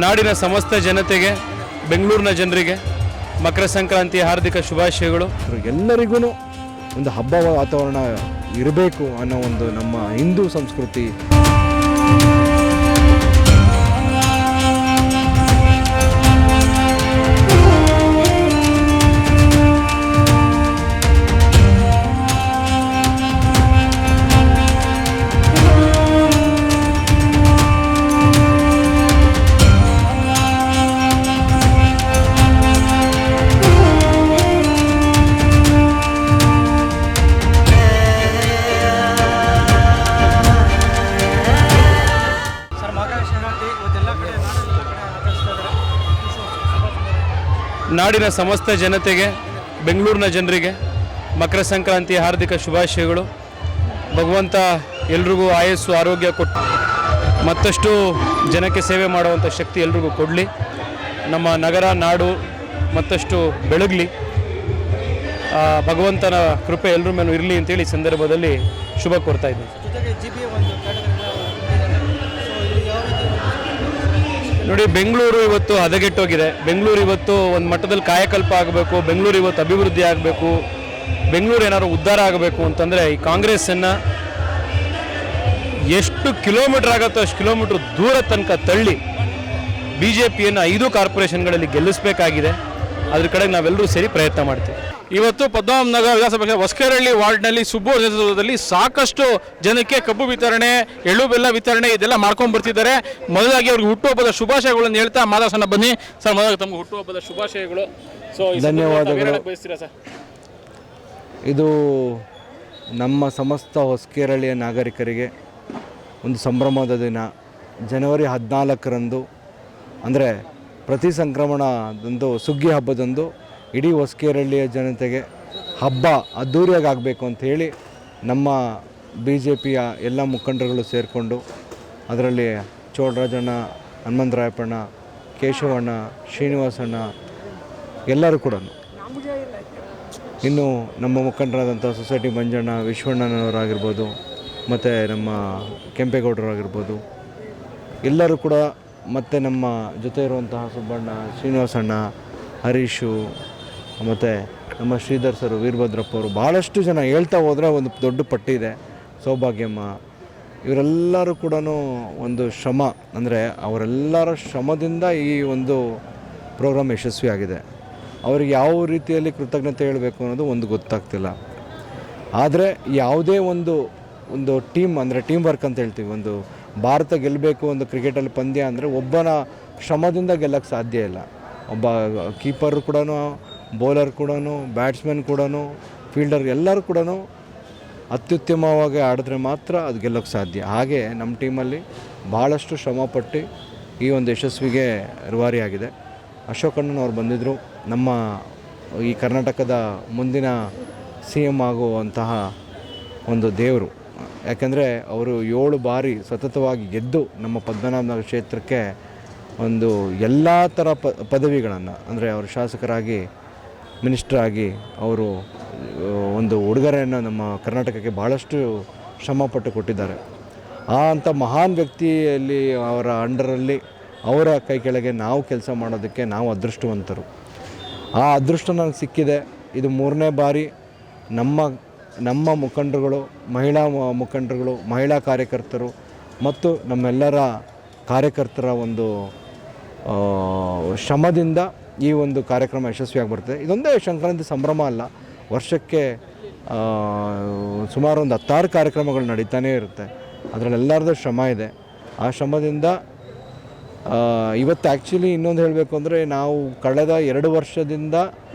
ನಾಡಿನ ಸಮಸ್ತ ಜನತೆಗೆ, ಬೆಂಗಳೂರಿನ ಜನರಿಗೆ ಮಕರ ಸಂಕ್ರಾಂತಿಯ ಹಾರ್ದಿಕ ಶುಭಾಶಯಗಳು. ಎಲ್ಲರಿಗೂ ಒಂದು ಹಬ್ಬ ವಾತಾವರಣ ಇರಬೇಕು ಅನ್ನೋ ಒಂದು ನಮ್ಮ ಹಿಂದೂ ಸಂಸ್ಕೃತಿ. ನಾಡಿನ ಸಮಸ್ತ ಜನತೆಗೆ, ಬೆಂಗಳೂರಿನ ಜನರಿಗೆ ಮಕರ ಸಂಕ್ರಾಂತಿಯ ಹಾರ್ದಿಕ ಶುಭಾಶಯಗಳು. ಭಗವಂತ ಎಲ್ರಿಗೂ ಆಯಸ್ಸು ಆರೋಗ್ಯ ಕೊಟ್ಟು ಮತ್ತಷ್ಟು ಜನಕ್ಕೆ ಸೇವೆ ಮಾಡುವಂಥ ಶಕ್ತಿ ಎಲ್ರಿಗೂ ಕೊಡಲಿ. ನಮ್ಮ ನಗರ ನಾಡು ಮತ್ತಷ್ಟು ಬೆಳಗಲಿ. ಭಗವಂತನ ಕೃಪೆ ಎಲ್ಲರ ಮೇಲೂ ಇರಲಿ ಅಂತೇಳಿ ಸಂದರ್ಭದಲ್ಲಿ ಶುಭ ಕೋರ್ತಾ ಇದ್ದೀನಿ. ನೋಡಿ, ಬೆಂಗಳೂರು ಇವತ್ತು ಹದಗೆಟ್ಟೋಗಿದೆ. ಬೆಂಗಳೂರು ಇವತ್ತು ಒಂದು ಮಟ್ಟದಲ್ಲಿ ಕಾಯಕಲ್ಪ ಆಗಬೇಕು. ಬೆಂಗಳೂರು ಇವತ್ತು ಅಭಿವೃದ್ಧಿ ಆಗಬೇಕು. ಬೆಂಗಳೂರು ಏನಾದ್ರು ಉದ್ಧಾರ ಆಗಬೇಕು ಅಂತಂದರೆ ಈ ಕಾಂಗ್ರೆಸ್ಸನ್ನು ಎಷ್ಟು ಕಿಲೋಮೀಟ್ರ್ ಆಗುತ್ತೋ ಅಷ್ಟು ಕಿಲೋಮೀಟ್ರ್ ದೂರ ತನಕ ತಳ್ಳಿ BJPಯನ್ನು 5 ಕಾರ್ಪೊರೇಷನ್ಗಳಲ್ಲಿ ಗೆಲ್ಲಿಸಬೇಕಾಗಿದೆ. ಅದ್ರ ಕಡೆಗೆ ನಾವೆಲ್ಲರೂ ಸೇರಿ ಪ್ರಯತ್ನ ಮಾಡ್ತೀವಿ. ಇವತ್ತು ಪದ್ಮನಾಭನಗರ ವಿಧಾನಸಭಾ ಹೊಸಕೆರಹಳ್ಳಿ ವಾರ್ಡ್ನಲ್ಲಿ ಸುಬ್ಬು ನೇತೃತ್ವದಲ್ಲಿ ಸಾಕಷ್ಟು ಜನಕ್ಕೆ ಕಬ್ಬು ವಿತರಣೆ, ಎಳ್ಳು ಬೆಲ್ಲ ವಿತರಣೆ ಇದೆಲ್ಲ ಮಾಡ್ಕೊಂಡು ಬರ್ತಿದ್ದಾರೆ. ಮೊದಲಾಗಿ ಅವ್ರಿಗೆ ಹುಟ್ಟುಹಬ್ಬದ ಶುಭಾಶಯಗಳನ್ನು ಹೇಳ್ತಾ ಮಾತಾಡ್ಸೋಣ ಬನ್ನಿ. ಸರ್, ಮೊದಲಾಗಿ ತಮಗೆ ಹುಟ್ಟುಹಬ್ಬದ ಶುಭಾಶಯಗಳು. ಧನ್ಯವಾದಗಳು. ಬಯಸ್ತೀರಾ ಸರ್? ಇದು ನಮ್ಮ ಸಮಸ್ತ ಹೊಸಕೆರಹಳ್ಳಿಯ ನಾಗರಿಕರಿಗೆ ಒಂದು ಸಂಭ್ರಮದ ದಿನ. ಜನವರಿ 14ರಂದು ಅಂದರೆ ಪ್ರತಿ ಸಂಕ್ರಮಣದಂದು, ಸುಗ್ಗಿ ಹಬ್ಬದಂದು ಇಡೀ ಹೊಸಕೆರಹಳ್ಳಿಯ ಜನತೆಗೆ ಹಬ್ಬ ಅದ್ಧೂರಿಯಾಗಿ ಆಗಬೇಕು ಅಂಥೇಳಿ ನಮ್ಮ BJPಯ ಎಲ್ಲ ಮುಖಂಡರುಗಳು ಸೇರಿಕೊಂಡು, ಅದರಲ್ಲಿ ಚೋಳರಾಜಣ್ಣ, ಹನುಮಂತರಾಯಪ್ಪಣ್ಣ, ಕೇಶವಣ್ಣ, ಶ್ರೀನಿವಾಸಣ್ಣ ಎಲ್ಲರೂ ಕೂಡ, ಇನ್ನು ನಮ್ಮ ಮುಖಂಡರಾದಂಥ ಸೊಸೈಟಿ ಮಂಜಣ್ಣ, ವಿಶ್ವಣ್ಣನವರಾಗಿರ್ಬೋದು, ಮತ್ತು ನಮ್ಮ ಕೆಂಪೇಗೌಡರಾಗಿರ್ಬೋದು ಎಲ್ಲರೂ ಕೂಡ, ಮತ್ತು ನಮ್ಮ ಜೊತೆ ಇರುವಂತಹ ಸುಬ್ಬಣ್ಣ, ಶ್ರೀನಿವಾಸಣ್ಣ, ಹರೀಶು, ಮತ್ತು ನಮ್ಮ ಶ್ರೀಧರ್ ಸರು, ವೀರಭದ್ರಪ್ಪ ಅವರು, ಭಾಳಷ್ಟು ಜನ ಹೇಳ್ತಾ ಹೋದರೆ ಒಂದು ದೊಡ್ಡ ಪಟ್ಟಿ ಇದೆ. ಸೌಭಾಗ್ಯಮ್ಮ, ಇವರೆಲ್ಲರೂ ಕೂಡ ಒಂದು ಶ್ರಮ, ಅಂದರೆ ಅವರೆಲ್ಲರ ಶ್ರಮದಿಂದ ಈ ಒಂದು ಪ್ರೋಗ್ರಾಮ್ ಯಶಸ್ವಿಯಾಗಿದೆ. ಅವ್ರಿಗೆ ಯಾವ ರೀತಿಯಲ್ಲಿ ಕೃತಜ್ಞತೆ ಹೇಳಬೇಕು ಅನ್ನೋದು ಒಂದು ಗೊತ್ತಾಗ್ತಿಲ್ಲ. ಆದರೆ ಯಾವುದೇ ಒಂದು ಟೀಮ್, ಅಂದರೆ ಟೀಮ್ ವರ್ಕ್ ಅಂತ ಹೇಳ್ತೀವಿ. ಒಂದು ಭಾರತ ಗೆಲ್ಲಬೇಕು, ಒಂದು ಕ್ರಿಕೆಟಲ್ಲಿ ಪಂದ್ಯ ಅಂದರೆ ಒಬ್ಬನ ಶ್ರಮದಿಂದ ಗೆಲ್ಲಕ್ಕೆ ಸಾಧ್ಯ ಇಲ್ಲ. ಒಬ್ಬ ಕೀಪರ್ ಕೂಡ, ಬೌಲರ್ ಕೂಡ, ಬ್ಯಾಟ್ಸ್ಮನ್ ಕೂಡ, ಫೀಲ್ಡರ್ ಎಲ್ಲರೂ ಕೂಡ ಅತ್ಯುತ್ತಮವಾಗಿ ಆಡಿದ್ರೆ ಮಾತ್ರ ಅದು ಗೆಲ್ಲೋಕ್ಕೆ ಸಾಧ್ಯ. ಹಾಗೆ ನಮ್ಮ ಟೀಮಲ್ಲಿ ಭಾಳಷ್ಟು ಶ್ರಮಪಟ್ಟು ಈ ಒಂದು ಯಶಸ್ವಿಗೆ ರೂವಾರಿಯಾಗಿದೆ. ಅಶೋಕಣ್ಣನವ್ರು ಬಂದಿದ್ದರು, ನಮ್ಮ ಈ ಕರ್ನಾಟಕದ ಮುಂದಿನ CM ಆಗುವಂತಹ ಒಂದು ದೇವರು. ಯಾಕೆಂದರೆ ಅವರು 7 ಬಾರಿ ಸತತವಾಗಿ ಗೆದ್ದು ನಮ್ಮ ಪದ್ಮನಾಭನಗರ ಕ್ಷೇತ್ರಕ್ಕೆ ಒಂದು ಎಲ್ಲ ಥರ ಪದವಿಗಳನ್ನು, ಅಂದರೆ ಅವರು ಶಾಸಕರಾಗಿ, ಮಿನಿಸ್ಟ್ರಾಗಿ ಅವರು ಒಂದು ಉಡುಗೊರೆಯನ್ನು ನಮ್ಮ ಕರ್ನಾಟಕಕ್ಕೆ ಭಾಳಷ್ಟು ಶ್ರಮಪಟ್ಟು ಕೊಟ್ಟಿದ್ದಾರೆ. ಅಂಥ ಮಹಾನ್ ವ್ಯಕ್ತಿಯಲ್ಲಿ, ಅವರ ಅಂಡರಲ್ಲಿ, ಅವರ ಕೈ ಕೆಳಗೆ ನಾವು ಕೆಲಸ ಮಾಡೋದಕ್ಕೆ ನಾವು ಅದೃಷ್ಟವಂತರು. ಆ ಅದೃಷ್ಟ ನನಗೆ ಸಿಕ್ಕಿದೆ. ಇದು 3ನೇ ಬಾರಿ ನಮ್ಮ ಮುಖಂಡರುಗಳು, ಮಹಿಳಾ ಮುಖಂಡರುಗಳು, ಮಹಿಳಾ ಕಾರ್ಯಕರ್ತರು ಮತ್ತು ನಮ್ಮೆಲ್ಲರ ಕಾರ್ಯಕರ್ತರ ಒಂದು ಶ್ರಮದಿಂದ ಈ ಒಂದು ಕಾರ್ಯಕ್ರಮ ಯಶಸ್ವಿಯಾಗಿ ಬರ್ತದೆ. ಇದೊಂದೇ ಸಂಕ್ರಾಂತಿ ಸಂಭ್ರಮ ಅಲ್ಲ, ವರ್ಷಕ್ಕೆ ಸುಮಾರು ಒಂದು 16 ಕಾರ್ಯಕ್ರಮಗಳು ನಡೀತಾನೇ ಇರುತ್ತೆ. ಅದರಲ್ಲೆಲ್ಲರದ್ದು ಶ್ರಮ ಇದೆ. ಆ ಶ್ರಮದಿಂದ ಇವತ್ತು ಆ್ಯಕ್ಚುಲಿ ಇನ್ನೊಂದು ಹೇಳಬೇಕು ಅಂದರೆ, ನಾವು ಕಳೆದ 2 ವರ್ಷದಿಂದ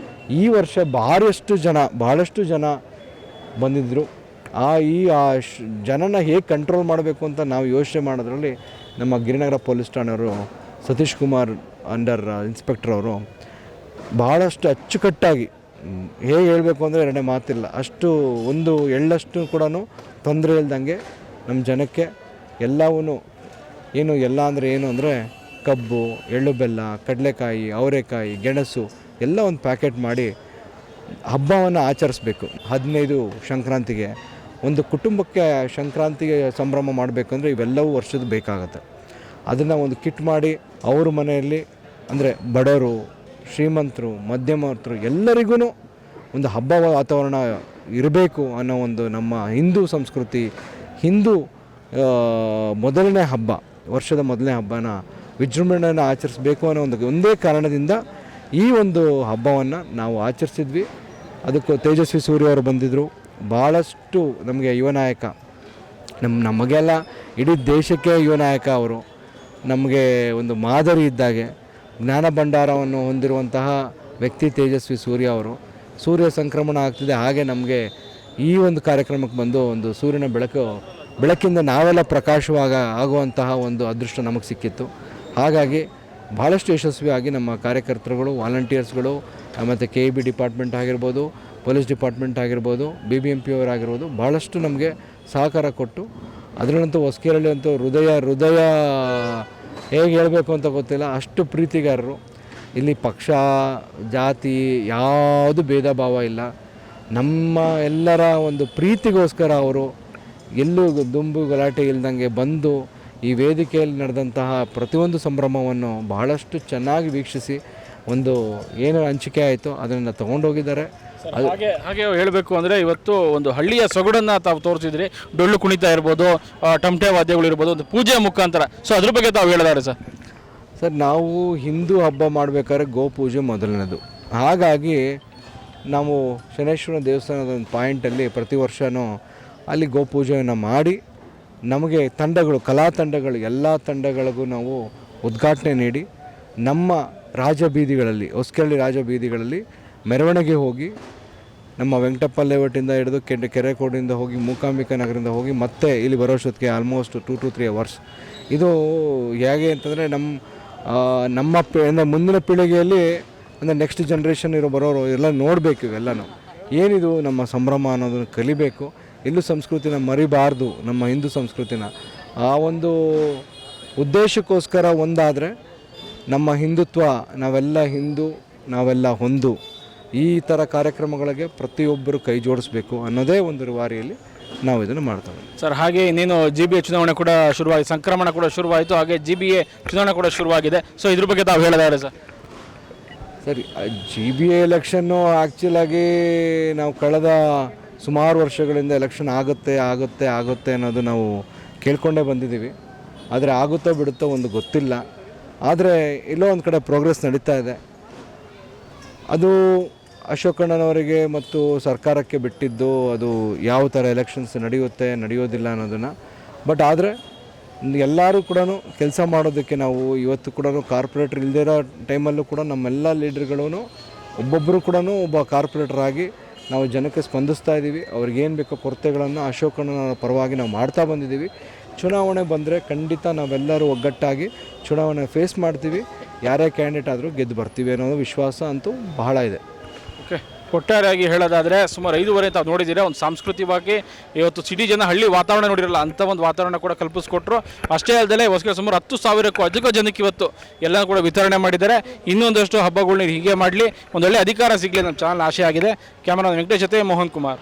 ಈ ವರ್ಷ ಭಾಳಷ್ಟು ಜನ ಬಂದಿದ್ದರು. ಈ ಜನನ ಹೇಗೆ ಕಂಟ್ರೋಲ್ ಮಾಡಬೇಕು ಅಂತ ನಾವು ಯೋಚನೆ ಮಾಡೋದ್ರಲ್ಲಿ ನಮ್ಮ ಗಿರಿನಗರ ಪೊಲೀಸ್ ಠಾಣೆಯವರು ಸತೀಶ್ ಕುಮಾರ್ ಅಂಡರ್ ಇನ್ಸ್ಪೆಕ್ಟರ್ ಅವರು ಭಾಳಷ್ಟು ಅಚ್ಚುಕಟ್ಟಾಗಿ, ಹೇಗೆ ಹೇಳಬೇಕು ಅಂದರೆ 2 ಮಾತಿಲ್ಲ, ಅಷ್ಟು ಒಂದು ಎಳ್ಳಷ್ಟು ಕೂಡ ತೊಂದರೆ ಇಲ್ದಂಗೆ ನಮ್ಮ ಜನಕ್ಕೆ ಎಲ್ಲವೂ ಎಲ್ಲ ಅಂದರೆ ಕಬ್ಬು, ಎಳ್ಳು ಬೆಲ್ಲ, ಕಡಲೆಕಾಯಿ, ಅವರೆಕಾಯಿ, ಗೆಣಸು ಎಲ್ಲ ಒಂದು ಪ್ಯಾಕೆಟ್ ಮಾಡಿ ಹಬ್ಬವನ್ನು ಆಚರಿಸ್ಬೇಕು. 15 ಸಂಕ್ರಾಂತಿಗೆ ಒಂದು ಕುಟುಂಬಕ್ಕೆ ಸಂಕ್ರಾಂತಿಗೆ ಸಂಭ್ರಮ ಮಾಡಬೇಕಂದ್ರೆ ಇವೆಲ್ಲವೂ ವರ್ಷದ ಬೇಕಾಗುತ್ತೆ. ಅದನ್ನು ಒಂದು ಕಿಟ್ ಮಾಡಿ ಅವ್ರ ಮನೆಯಲ್ಲಿ ಅಂದರೆ ಬಡವರು, ಶ್ರೀಮಂತರು, ಮಧ್ಯಮರ್ತರು ಎಲ್ಲರಿಗೂ ಒಂದು ಹಬ್ಬ ವಾತಾವರಣ ಇರಬೇಕು ಅನ್ನೋ ಒಂದು ನಮ್ಮ ಹಿಂದೂ ಸಂಸ್ಕೃತಿ, ಹಿಂದೂ ಮೊದಲನೇ ಹಬ್ಬ, ವರ್ಷದ ಮೊದಲನೇ ಹಬ್ಬನ ವಿಜೃಂಭಣೆಯನ್ನು ಆಚರಿಸಬೇಕು ಅನ್ನೋ ಒಂದೇ ಕಾರಣದಿಂದ ಈ ಒಂದು ಹಬ್ಬವನ್ನು ನಾವು ಆಚರಿಸಿದ್ವಿ. ಅದಕ್ಕೂ ತೇಜಸ್ವಿ ಸೂರ್ಯ ಅವರು ಬಂದಿದ್ದರು. ಭಾಳಷ್ಟು ನಮಗೆ ಯುವ ನಾಯಕ, ನಮಗೆಲ್ಲ ಇಡೀ ದೇಶಕ್ಕೆ ಯುವ ನಾಯಕ ಅವರು. ನಮಗೆ ಒಂದು ಮಾದರಿ ಇದ್ದಾಗೆ ಜ್ಞಾನ ಭಂಡಾರವನ್ನು ಹೊಂದಿರುವಂತಹ ವ್ಯಕ್ತಿ ತೇಜಸ್ವಿ ಸೂರ್ಯ ಅವರು. ಸೂರ್ಯ ಸಂಕ್ರಮಣ ಆಗ್ತಿದೆ, ಹಾಗೆ ನಮಗೆ ಈ ಒಂದು ಕಾರ್ಯಕ್ರಮಕ್ಕೆ ಬಂದು ಒಂದು ಸೂರ್ಯನ ಬೆಳಕಿಂದ ನಾವೆಲ್ಲ ಆಗುವಂತಹ ಒಂದು ಅದೃಷ್ಟ ನಮಗೆ ಸಿಕ್ಕಿತ್ತು. ಹಾಗಾಗಿ ಭಾಳಷ್ಟು ಯಶಸ್ವಿಯಾಗಿ ನಮ್ಮ ಕಾರ್ಯಕರ್ತರುಗಳು, ವಾಲಂಟಿಯರ್ಸ್ಗಳು, ಮತ್ತು KEB ಡಿಪಾರ್ಟ್ಮೆಂಟ್ ಆಗಿರ್ಬೋದು, ಪೊಲೀಸ್ ಡಿಪಾರ್ಟ್ಮೆಂಟ್ ಆಗಿರ್ಬೋದು, BBMP ಅವರಾಗಿರ್ಬೋದು, ಭಾಳಷ್ಟು ನಮಗೆ ಸಹಕಾರ ಕೊಟ್ಟು, ಅದರಲ್ಲಂತೂ ಹೊಸಕೆರೆಹಳ್ಳಿ ಅಂತೂ ಹೃದಯ ಹೇಗೆ ಹೇಳಬೇಕು ಅಂತ ಗೊತ್ತಿಲ್ಲ, ಅಷ್ಟು ಪ್ರೀತಿಗಾರರು. ಇಲ್ಲಿ ಪಕ್ಷ ಜಾತಿ ಯಾವುದು ಭೇದ ಭಾವ ಇಲ್ಲ. ನಮ್ಮ ಎಲ್ಲರ ಒಂದು ಪ್ರೀತಿಗೋಸ್ಕರ ಅವರು ಎಲ್ಲೂ ದುಂಬು ಗಲಾಟೆ ಇಲ್ದಂಗೆ ಬಂದು ಈ ವೇದಿಕೆಯಲ್ಲಿ ನಡೆದಂತಹ ಪ್ರತಿಯೊಂದು ಸಂಭ್ರಮವನ್ನು ಬಹಳಷ್ಟು ಚೆನ್ನಾಗಿ ವೀಕ್ಷಿಸಿ ಒಂದು ಏನು ಹಂಚಿಕೆ ಆಯಿತು ಅದನ್ನು ತೊಗೊಂಡೋಗಿದ್ದಾರೆ. ಹಾಗೆ ಹೇಳಬೇಕು ಅಂದರೆ ಇವತ್ತು ಒಂದು ಹಳ್ಳಿಯ ಸೊಗಡನ್ನು ತಾವು ತೋರಿಸಿದ್ರಿ. ಡೊಳ್ಳು ಕುಣಿತ ಇರ್ಬೋದು, ಟಮಟೆ ವಾದ್ಯಗಳು ಇರ್ಬೋದು, ಒಂದು ಪೂಜೆ ಮುಖಾಂತರ. ಸೊ ಅದ್ರ ಬಗ್ಗೆ ತಾವು ಹೇಳಿದಾರೆ ಸರ್. ನಾವು ಹಿಂದೂ ಹಬ್ಬ ಮಾಡಬೇಕಾದ್ರೆ ಗೋಪೂಜೆ ಮೊದಲನೇದು. ಹಾಗಾಗಿ ನಾವು ಶನೇಶ್ವರ ದೇವಸ್ಥಾನದ ಒಂದು ಪಾಯಿಂಟಲ್ಲಿ ಪ್ರತಿ ವರ್ಷವೂ ಅಲ್ಲಿ ಗೋಪೂಜೆಯನ್ನು ಮಾಡಿ ನಮಗೆ ತಂಡಗಳು, ಕಲಾ ತಂಡಗಳು, ಎಲ್ಲ ತಂಡಗಳಿಗೂ ನಾವು ಉದ್ಘಾಟನೆ ನೀಡಿ ನಮ್ಮ ರಾಜಬೀದಿಗಳಲ್ಲಿ, ಹೊಸಕೆರೆಹಳ್ಳಿ ರಾಜಬೀದಿಗಳಲ್ಲಿ ಮೆರವಣಿಗೆ ಹೋಗಿ ನಮ್ಮ ವೆಂಕಟಪ್ಪ ಲೇಔಟಿಂದ ಹಿಡಿದು ಕೆರೆಕೋಡಿಂದ ಹೋಗಿ ಮೂಕಾಂಬಿಕಾ ನಗರದಿಂದ ಹೋಗಿ ಮತ್ತೆ ಇಲ್ಲಿ ಬರೋಷ್ಟೊತ್ತಿಗೆ ಆಲ್ಮೋಸ್ಟ್ 2 to 3 hours. ಇದು ಹೇಗೆ ಅಂತಂದರೆ ನಮ್ಮ ಮುಂದಿನ ಪೀಳಿಗೆಯಲ್ಲಿ ಅಂದರೆ ನೆಕ್ಸ್ಟ್ ಜನ್ರೇಷನ್ ಬರೋರು ಎಲ್ಲ ನೋಡಬೇಕು. ಇವೆಲ್ಲನೂ ಏನಿದು ನಮ್ಮ ಸಂಭ್ರಮ ಅನ್ನೋದನ್ನು ಕಲಿಬೇಕು. ಇಲ್ಲೂ ಸಂಸ್ಕೃತಿನ ಮರಿಬಾರ್ದು, ನಮ್ಮ ಹಿಂದೂ ಸಂಸ್ಕೃತಿನ. ಆ ಒಂದು ಉದ್ದೇಶಕ್ಕೋಸ್ಕರ ಒಂದಾದರೆ ನಮ್ಮ ಹಿಂದುತ್ವ, ನಾವೆಲ್ಲ ಹಿಂದೂ, ನಾವೆಲ್ಲ ಹೊಂದು, ಈ ಥರ ಕಾರ್ಯಕ್ರಮಗಳಿಗೆ ಪ್ರತಿಯೊಬ್ಬರು ಕೈ ಜೋಡಿಸ್ಬೇಕು ಅನ್ನೋದೇ ಒಂದು ರೂವಾರಿಯಲ್ಲಿ ನಾವು ಇದನ್ನು ಮಾಡ್ತೇವೆ ಸರ್. ಹಾಗೆ ಇನ್ನೇನು GBA ಚುನಾವಣೆ ಕೂಡ ಶುರುವಾಗಿದೆ, ಸಂಕ್ರಮಣ ಕೂಡ ಶುರುವಾಯಿತು, ಹಾಗೆ GBA ಚುನಾವಣೆ ಕೂಡ ಶುರುವಾಗಿದೆ. ಸೊ ಇದ್ರ ಬಗ್ಗೆ ತಾವು ಹೇಳಿದಾರೆ ಸರಿ. GBA ಎಲೆಕ್ಷನ್ನು ಆ್ಯಕ್ಚುಲಾಗಿ ನಾವು ಕಳೆದ ಸುಮಾರು ವರ್ಷಗಳಿಂದ ಎಲೆಕ್ಷನ್ ಆಗುತ್ತೆ ಅನ್ನೋದು ನಾವು ಕೇಳ್ಕೊಂಡೇ ಬಂದಿದ್ದೀವಿ. ಆದರೆ ಆಗುತ್ತೋ ಬಿಡುತ್ತೋ ಒಂದು ಗೊತ್ತಿಲ್ಲ. ಆದರೆ ಎಲ್ಲೋ ಒಂದು ಕಡೆ ಪ್ರೋಗ್ರೆಸ್ ನಡೀತಾ ಇದೆ. ಅದು ಅಶೋಕಣ್ಣನವರಿಗೆ ಮತ್ತು ಸರ್ಕಾರಕ್ಕೆ ಬಿಟ್ಟಿದ್ದು, ಅದು ಯಾವ ಥರ ಎಲೆಕ್ಷನ್ಸ್ ನಡೆಯೋದಿಲ್ಲ ಅನ್ನೋದನ್ನು. ಬಟ್ ಆದರೆ ಎಲ್ಲರೂ ಕೂಡ ಕೆಲಸ ಮಾಡೋದಕ್ಕೆ ನಾವು ಇವತ್ತು ಕೂಡ ಕಾರ್ಪೊರೇಟ್ರ್ ಇಲ್ಲದೇ ಇರೋ ಟೈಮಲ್ಲೂ ಕೂಡ ನಮ್ಮೆಲ್ಲ ಲೀಡರ್ಗಳೂ ಒಬ್ಬೊಬ್ಬರು ಕೂಡ ಒಬ್ಬ ಕಾರ್ಪೊರೇಟರ್ ಆಗಿ ನಾವು ಜನಕ್ಕೆ ಸ್ಪಂದಿಸ್ತಾ ಇದ್ದೀವಿ. ಅವ್ರಿಗೇನು ಬೇಕೋ ಕೊರತೆಗಳನ್ನು ಅಶೋಕಣ್ಣನವರ ಪರವಾಗಿ ನಾವು ಮಾಡ್ತಾ ಬಂದಿದ್ದೀವಿ. ಚುನಾವಣೆ ಬಂದರೆ ಖಂಡಿತ ನಾವೆಲ್ಲರೂ ಒಗ್ಗಟ್ಟಾಗಿ ಚುನಾವಣೆ ಫೇಸ್ ಮಾಡ್ತೀವಿ. ಯಾರೇ ಕ್ಯಾಂಡಿಡೇಟ್ ಆದರೂ ಗೆದ್ದು ಬರ್ತೀವಿ ಅನ್ನೋದು ವಿಶ್ವಾಸ ಅಂತೂ ಬಹಳ ಇದೆ. ಓಕೆ, ಒಟ್ಟಾರೆಯಾಗಿ ಹೇಳೋದಾದರೆ ಸುಮಾರು 5 ತಾವು ನೋಡಿದ್ದೀರಾ. ಒಂದು ಸಾಂಸ್ಕೃತಿಕವಾಗಿ ಇವತ್ತು ಸಿಟಿ ಜನ ಹಳ್ಳಿ ವಾತಾವರಣ ನೋಡಿರಲ್ಲ, ಅಂಥ ಒಂದು ವಾತಾವರಣ ಕೂಡ ಕಲ್ಪಿಸ್ಕೊಟ್ರು. ಅಷ್ಟೇ ಅಲ್ಲದೆ ಹೊಸಕೆರೆ ಸುಮಾರು 10,000ಕ್ಕೂ ಅಧಿಕ ಜನಕ್ಕೆ ಇವತ್ತು ಎಲ್ಲ ಕೂಡ ವಿತರಣೆ ಮಾಡಿದ್ದಾರೆ. ಇನ್ನೊಂದಷ್ಟು ಹಬ್ಬಗಳನ್ನ ಹೀಗೆ ಮಾಡಲಿ, ಒಂದೊಳ್ಳೆ ಅಧಿಕಾರ ಸಿಗಲಿ ನಮ್ಮ ಚಾನಲ್ ಆಶೆ ಆಗಿದೆ. ಕ್ಯಾಮರಾ ವೆಂಕಟೇಶ್ ಜೊತೆ ಮೋಹನ್ ಕುಮಾರ್.